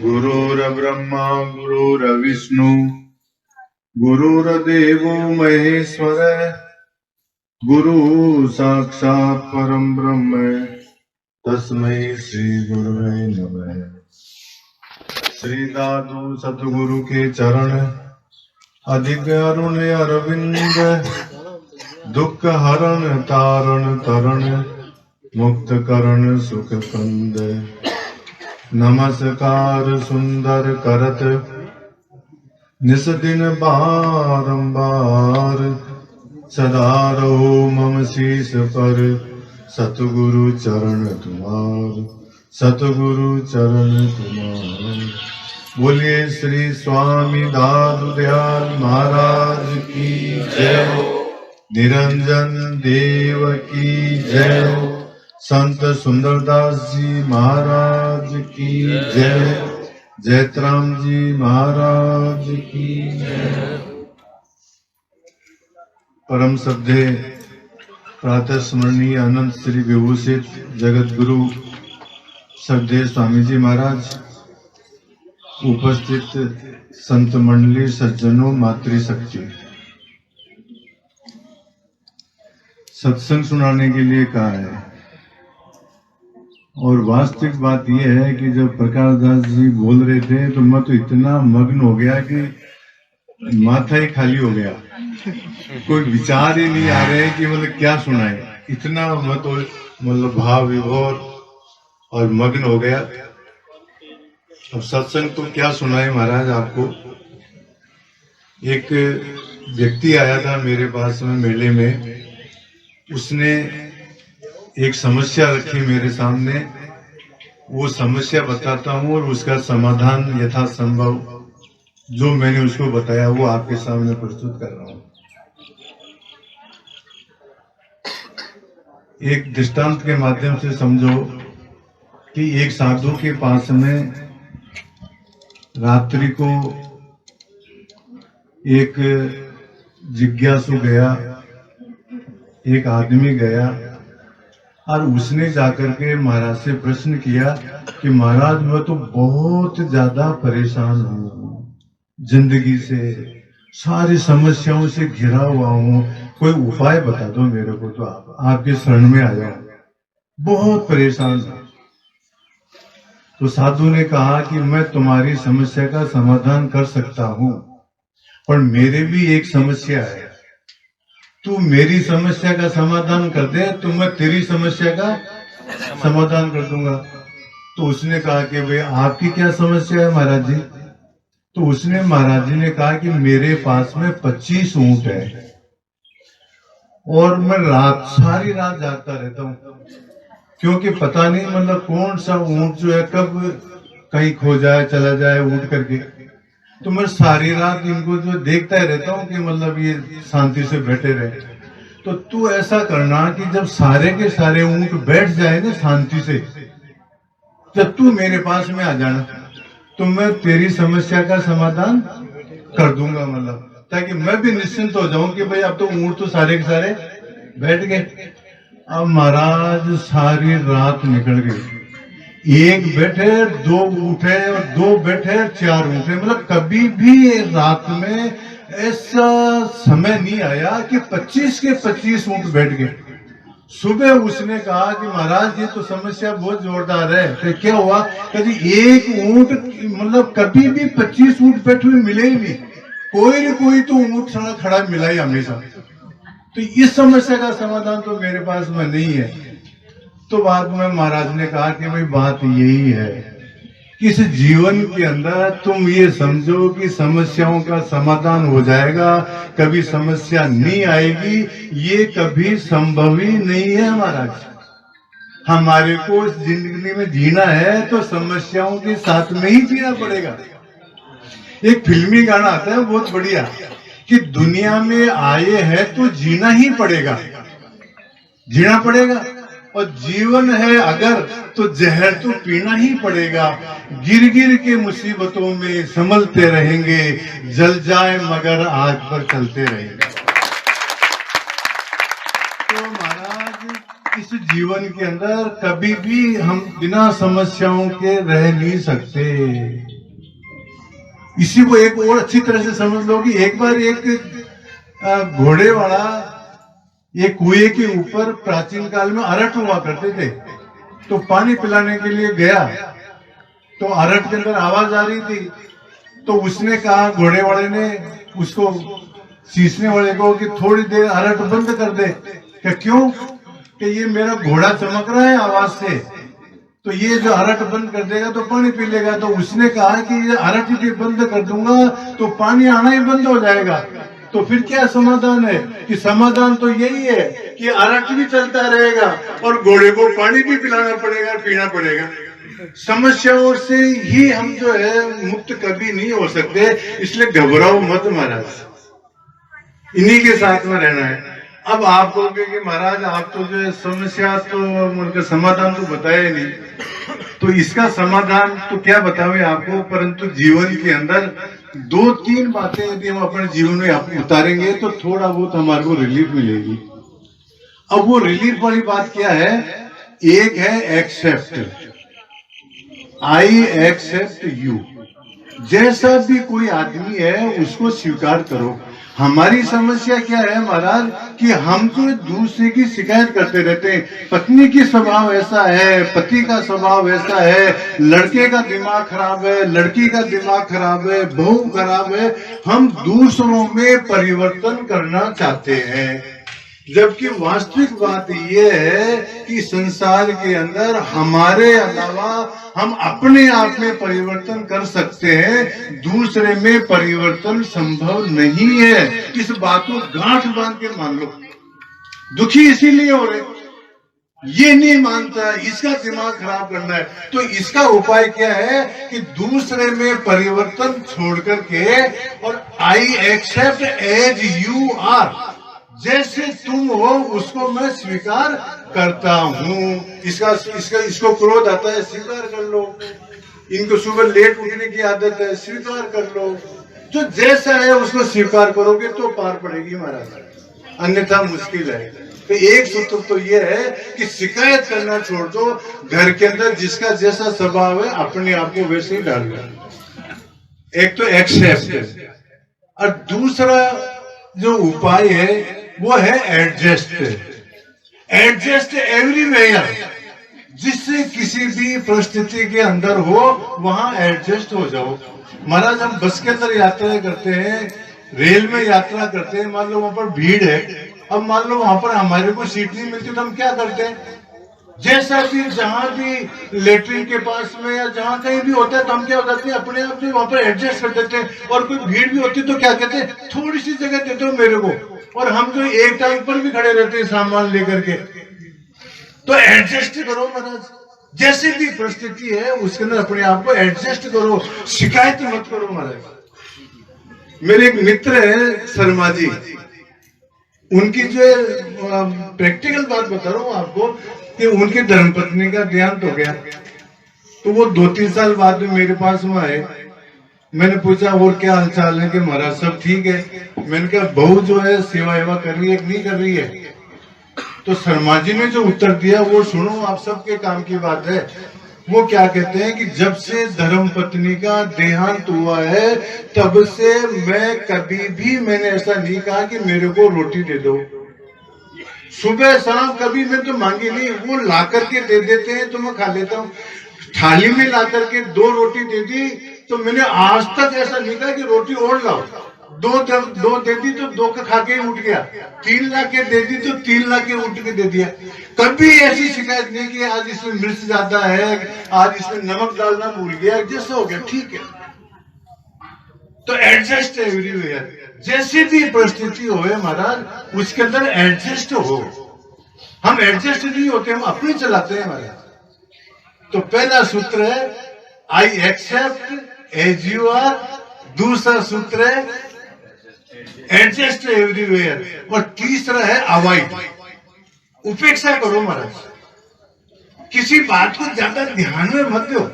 गुरुर्ब्रह्मा गुरुर्विष्णु गुरुर्देवो महेश्वर गुरु साक्षात् परम ब्रह्म तस्मै श्री गुरुवे नमः। श्री दादू सतगुरु के चरण अधिक अरुण अरविंद दुख हरण तारण तरण मुक्त करण सुख कंद। नमस्कार सुंदर करत निस दिन बारंबार सदा रहो मम शीस पर सतगुरु चरण तुम्हार सतगुरु चरण तुम्हार। बोलिए श्री स्वामी दादू दयाल महाराज की जय हो। निरंजन देव की जय हो। संत सुंदरदास जी महाराज की जय। जयतराम जी महाराज की जय। परम श्रद्धेय प्रातः स्मरणीय अनंत श्री विभूषित जगत गुरु श्रद्धेय स्वामी जी महाराज, उपस्थित संत मंडली, सज्जनों, मातृशक्ति, सत्संग सुनाने के लिए कहा है। और वास्तविक बात यह है कि जब प्रकाश दास जी बोल रहे थे तो मैं तो इतना मग्न हो गया कि माथा ही खाली हो गया, कोई विचार ही नहीं आ रहे कि मतलब क्या सुनाए। इतना मैं तो मतलब भाव विभोर और मग्न हो गया। अब सत्संग तो क्या सुनाए महाराज आपको। एक व्यक्ति आया था मेरे पास में मेले में, उसने एक समस्या रखी मेरे सामने। वो समस्या बताता हूँ और उसका समाधान यथासंभव जो मैंने उसको बताया वो आपके सामने प्रस्तुत कर रहा हूँ। एक दृष्टांत के माध्यम से समझो कि एक साधु के पास में रात्रि को एक जिज्ञासु गया, एक आदमी गया और उसने जाकर के महाराज से प्रश्न किया कि महाराज मैं तो बहुत ज्यादा परेशान हूँ, जिंदगी से सारी समस्याओं से घिरा हुआ हूँ, कोई उपाय बता दो मेरे को, तो आपके शरण में आ जाओ, बहुत परेशान हूँ। तो साधु ने कहा कि मैं तुम्हारी समस्या का समाधान कर सकता हूँ, पर मेरे भी एक समस्या है। तू मेरी समस्या का समाधान कर दे तो मैं तेरी समस्या का समाधान कर दूंगा। तो उसने कहा कि भाई आपकी क्या समस्या है महाराज जी। तो उसने महाराज जी ने कहा कि मेरे पास में 25 ऊंट है और मैं सारी रात जागता रहता हूँ, क्योंकि पता नहीं मतलब कौन सा ऊंट जो है कब कहीं खो जाए चला जाए उठ करके। तो मैं सारी रात इनको जो देखता ही रहता हूँ कि मतलब ये शांति से बैठे रहे। तो तू ऐसा करना कि जब सारे के सारे ऊंट बैठ जाए ना शांति से, जब तू मेरे पास में आ जाना तो मैं तेरी समस्या का समाधान कर दूंगा, मतलब ताकि मैं भी निश्चिंत हो जाऊं कि भाई अब तो ऊंट तो सारे के सारे बैठ गए। अब महाराज सारी रात निकल गई, एक बैठे दो उठे और दो बैठे चार उठे, मतलब कभी भी रात में ऐसा समय नहीं आया कि 25 के 25 ऊंट बैठ गए। सुबह उसने कहा कि महाराज ये तो समस्या बहुत जोरदार है। तो क्या हुआ कि एक ऊंट मतलब कभी भी 25 ऊंट बैठे हुए मिले ही नहीं, कोई न कोई तो ऊंट खड़ा मिला ही हमेशा। तो इस समस्या का समाधान तो मेरे पास में नहीं है। तो बाद में महाराज ने कहा कि भाई बात यही है कि इस जीवन के अंदर तुम ये समझो कि समस्याओं का समाधान हो जाएगा, कभी समस्या नहीं आएगी, ये कभी संभव ही नहीं है महाराज। हमारे को इस जिंदगी में जीना है तो समस्याओं के साथ में ही जीना पड़ेगा। एक फिल्मी गाना आता है बहुत बढ़िया कि दुनिया में आए हैं तो जीना ही पड़ेगा, जीना पड़ेगा। और जीवन है अगर तो जहर तो पीना ही पड़ेगा। गिर गिर के मुसीबतों में संभलते रहेंगे, जल जाए मगर आग पर चलते रहेंगे। तो महाराज इस जीवन के अंदर कभी भी हम बिना समस्याओं के रह नहीं सकते। इसी को एक और अच्छी तरह से समझ लो कि एक बार एक घोड़े वाला एक कुएं के ऊपर प्राचीन काल में अरट हुआ करते थे, तो पानी पिलाने के लिए गया तो अरट के अंदर आवाज आ रही थी, तो उसने कहा, घोड़े वाले ने उसको, सींचने वाले को, कि थोड़ी देर अरट बंद कर दे। क्या क्यों? कि ये मेरा घोड़ा चमक रहा है आवाज से, तो ये जो अरट बंद कर देगा तो पानी पी लेगा। तो उसने कहा कि ये अरट भी बंद कर दूंगा तो पानी आना ही बंद हो जाएगा। तो फिर क्या समाधान है? कि समाधान तो यही है कि अरट भी चलता रहेगा और घोड़े को पानी भी पिलाना पड़ेगा, पीना पड़ेगा। समस्याओं से ही हम जो है मुक्त कभी नहीं हो सकते, इसलिए घबराओ मत महाराज, इन्हीं के साथ में रहना है। अब आप कहोगे कि महाराज आप तो जो है समस्या तो उनका समाधान तो बताया नहीं, तो इसका समाधान तो क्या बतावे आपको, परंतु जीवन के अंदर 2-3 बातें यदि हम अपने जीवन में उतारेंगे तो थोड़ा बहुत हमारे को रिलीफ मिलेगी। अब वो रिलीफ वाली बात क्या है? एक है एक्सेप्ट, आई एक्सेप्ट यू। जैसा भी कोई आदमी है उसको स्वीकार करो। हमारी समस्या क्या है महाराज कि हम तो दूसरे की शिकायत करते रहते हैं। पत्नी की स्वभाव ऐसा है, पति का स्वभाव ऐसा है, लड़के का दिमाग खराब है, लड़की का दिमाग खराब है, बहू खराब है। हम दूसरों में परिवर्तन करना चाहते हैं, जबकि वास्तविक बात यह है कि संसार के अंदर हमारे अलावा हम अपने आप में परिवर्तन कर सकते हैं, दूसरे में परिवर्तन संभव नहीं है। इस बात को गांठ बांध के मान लो। दुखी इसीलिए हो रहे, ये नहीं मानता, इसका दिमाग खराब करना है। तो इसका उपाय क्या है कि दूसरे में परिवर्तन छोड़ करके, और I accept as you are, जैसे तुम हो उसको मैं स्वीकार करता हूं। इसको क्रोध आता है, स्वीकार कर लो। इनको सुबह लेट उठने की आदत है, स्वीकार कर लो। जो जैसा है उसको स्वीकार करोगे तो पार पड़ेगी महाराज, अन्यथा मुश्किल है। तो एक सूत्र तो ये है कि शिकायत करना छोड़ दो। घर के अंदर जिसका जैसा स्वभाव है अपने आप को वैसे ही डाल दो। एक तो एक्सेप्ट, और दूसरा जो उपाय है वो है एडजस्ट। एडजस्ट एवरीवेयर, जिससे किसी भी परिस्थिति के अंदर हो वहां एडजस्ट हो जाओ। महाराज हम बस के अंदर यात्रा करते हैं, रेल में यात्रा करते हैं, मान लो वहां पर भीड़ है, अब मान लो वहां पर हमारे को सीट नहीं मिलती तो हम क्या करते हैं? जैसा भी जहां भी लेटरिन के पास में या जहां कहीं भी होता है तो हम क्या हो जाते हैं, अपने आप से वहां पर एडजस्ट कर देते हैं। और कोई भीड़ भी होती है तो क्या कहते हैं, थोड़ी सी जगह देते हो मेरे को, और हम तो एक टाइम पर भी खड़े रहते हैं सामान लेकर के। तो एडजस्ट करो महाराज, जैसी भी परिस्थिति है उसके अंदर अपने आप को एडजस्ट करो, शिकायत मत करो महाराज। मेरे एक मित्र है शर्मा जी, उनकी जो प्रैक्टिकल बात बता रहा हूँ आपको कि उनकी धर्मपत्नी का देहांत हो गया, तो वो 2-3 साल बाद में मेरे पास में आए। मैंने पूछा और क्या हालचाल है? कि महाराज सब ठीक है। मैंने कहा बहू जो है सेवा एवा कर रही है कि नहीं कर रही है? तो शर्मा जी ने जो उत्तर दिया वो सुनो, आप सबके काम की बात है। वो क्या कहते हैं कि जब से धर्मपत्नी का देहांत हुआ है तब से मैं कभी भी मैंने ऐसा नहीं कहा कि मेरे को रोटी दे दो, सुबह शाम कभी मैं तो मांगी नहीं। वो ला करके दे देते हैं तो मैं खा लेता हूँ। थाली में ला करके 2 रोटी दे दी तो मैंने आज तक ऐसा नहीं कहा कि रोटी और लाओ। 2 दे दी तो 2 का खा के उठ गया, 3 ला के दे दी तो 3 ला के उठ के दे दिया। कभी ऐसी शिकायत नहीं कि आज इसमें मिर्च ज्यादा है, आज इसमें नमक डालना भूल गया, जैसा हो गया ठीक है। तो एडजस्ट एवरीवेयर, जैसी भी परिस्थिति हो महाराज उसके अंदर एडजस्ट हो। हम एडजस्ट नहीं होते, हम अपने चलाते हैं महाराज। तो पहला सूत्र है I accept as you are, दूसरा सूत्र है एडजस्ट एवरीवेयर, और तीसरा है अवॉइड, उपेक्षा करो महाराज। किसी बात को ज्यादा ध्यान में मत दो।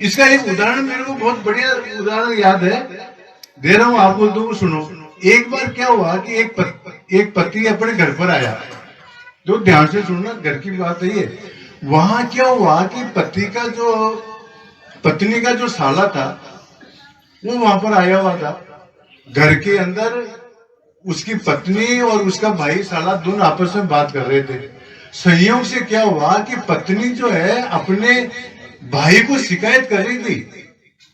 इसका एक उदाहरण मेरे को बहुत बढ़िया उदाहरण याद है, दे रहा हूं आपको, तो सुनो। एक बार क्या हुआ कि एक पति अपने घर पर आया, तो ध्यान से सुनना, घर की बात है ये। वहां क्या हुआ कि पत्नी का जो साला था वो वहां पर आया हुआ था। घर के अंदर उसकी पत्नी और उसका भाई साला दोनों आपस में बात कर रहे थे। संयोग से क्या हुआ कि पत्नी जो है अपने भाई को शिकायत कर रही थी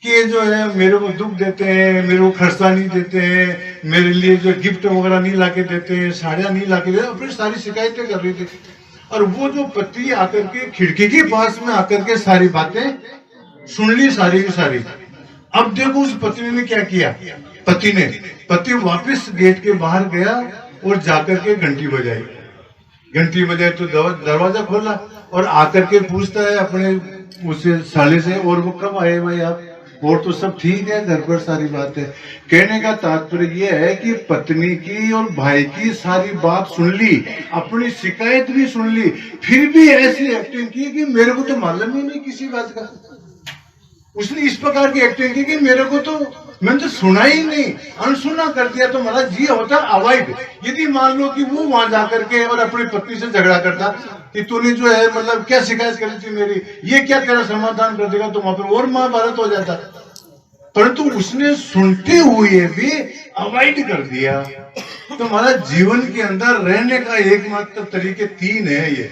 कि ये जो है मेरे को दुख देते हैं, मेरे को खर्चा नहीं देते हैं, मेरे लिए जो गिफ्ट वगैरह नहीं लाके देते हैं, साड़ियां नहीं लाके देते, अपनी सारी शिकायतें कर रही थी। और वो जो पति आकर के खिड़की के पास में आकर के सारी बातें सुन ली, सारी की सारी। अब देखो उस पत्नी ने क्या किया, पति वापस गेट के बाहर गया और जाकर के घंटी बजाई तो दरवाजा खोला और आकर के पूछता है अपने उससे साले से, और वो कब आए भाई आप, और तो सब ठीक है घर पर सारी बात है। कहने का तात्पर्य ये है कि पत्नी की और भाई की सारी बात सुन ली, अपनी शिकायत भी सुन ली, फिर भी ऐसी एक्टिंग की कि मेरे को तो मालूम ही नहीं किसी बात का। उसने इस प्रकार की एक्टिंग की कि मेरे को तो, मैंने तो सुना ही नहीं, अनसुना कर दिया। तो महाराज ये होता अवॉइड। यदि मान लो कि वो वहां जाकर के और अपनी पत्नी से झगड़ा करता कि तूने जो है मतलब क्या शिकायत करी थी मेरी, ये क्या तेरा समाधान कर देगा, तो वहां पर और महाभारत हो जाता। परंतु उसने सुनते हुए भी अवॉइड कर दिया। तो हमारा जीवन के अंदर रहने का एकमात्र तरीके 3 है। ये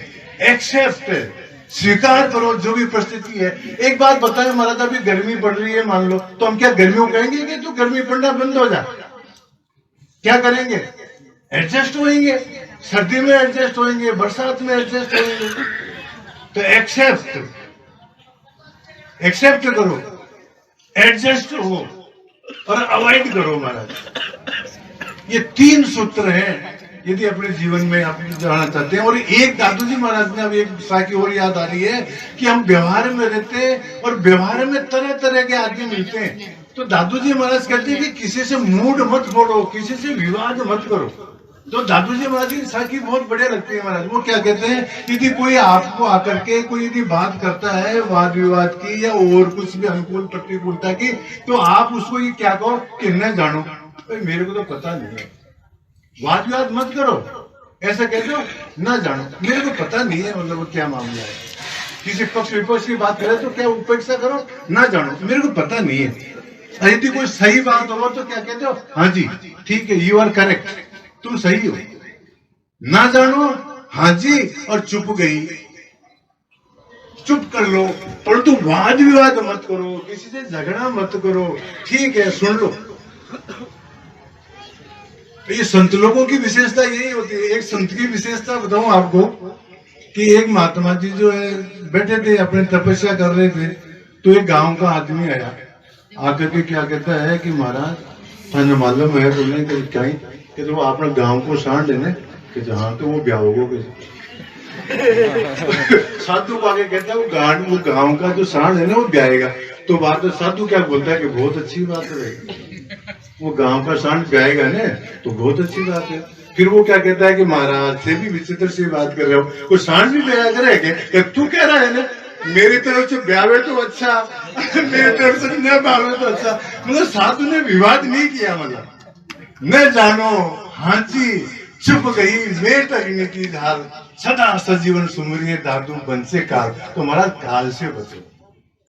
एक्सेप्ट, स्वीकार करो जो भी परिस्थिति है। एक बात बताएं महाराज, अभी गर्मी पड़ रही है मान लो, तो हम क्या गर्मी को कहेंगे कि तू गर्मी पड़ना बंद हो जा? क्या करेंगे? एडजस्ट होएंगे, सर्दी में एडजस्ट होएंगे, बरसात में एडजस्ट होएंगे। तो एक्सेप्ट करो, एडजस्ट हो और अवॉइड करो महाराज। ये 3 सूत्र हैं यदि अपने जीवन में आप जाना चाहते हैं। और एक दादू जी महाराज ने, अब एक साखी और याद आ रही है कि हम व्यवहार में रहते हैं और व्यवहार में तरह तरह के आदमी मिलते हैं। तो दादू जी महाराज कहते हैं कि किसी से मूड मत फोड़ो, किसी से विवाद मत करो। तो दादू जी महाराज की साखी बहुत बढ़िया लगती है महाराज। वो क्या कहते हैं, यदि कोई आपको आकर के कोई यदि बात करता है वाद विवाद की या और कुछ भी अनुकूल प्रतिकूलता की, तो आप उसको ये क्या कहो कि न जानो, तो मेरे को तो पता नहीं है। वाद विवाद मत करो, ऐसा कहते हो, ना जानो, मेरे को पता नहीं है मतलब वो क्या मामला है। किसी पक्ष विपक्ष की बात करे तो क्या उपेक्षा करो, ना जानो, मेरे को पता नहीं है। यदि कोई सही बात हो तो क्या कहते हो, हाँ जी ठीक है, यू आर करेक्ट, तुम सही हो। ना जानो, हाँ जी, और चुप गई, चुप कर लो। परंतु वाद विवाद मत करो, किसी से झगड़ा मत करो, ठीक है सुन लो। ये संत लोगों की विशेषता यही होती है। एक संत की विशेषता बताऊं आपको कि एक महात्मा जी जो है बैठे थे अपने तपस्या कर रहे थे, तो एक गांव का आदमी आया, आकर के क्या कहता है कि महाराज थाने मालूम है बोलने कि क्या ही कि तो अपने गांव को सांड लेने कि जहाँ तो वो ब्याह होगा साधु को आगे कहता है वो गांव का जो सांड है ना वो ब्याहेगा। तो बात साधु क्या बोलता है कि बहुत अच्छी बात है, वो गांव का सांड ब्याहेगा ना तो बहुत अच्छी बात है। फिर वो क्या कहता है कि महाराज से भी विचित्र से बात कर रहे हो, वो सांड भी ब्याह करेगा? तू कह रहा है ना मेरी तरफ से ब्याहे तो अच्छा, मेरी तरफ से न ब्याहे तो अच्छा। मतलब साधु ने विवाद नहीं किया, मतलब न जानो, हाँ जी, चुप गई मेट अग्नि की धार, सदा सजीवन सुमरिए दादू बन से काल। तो महाराज काल से बचो।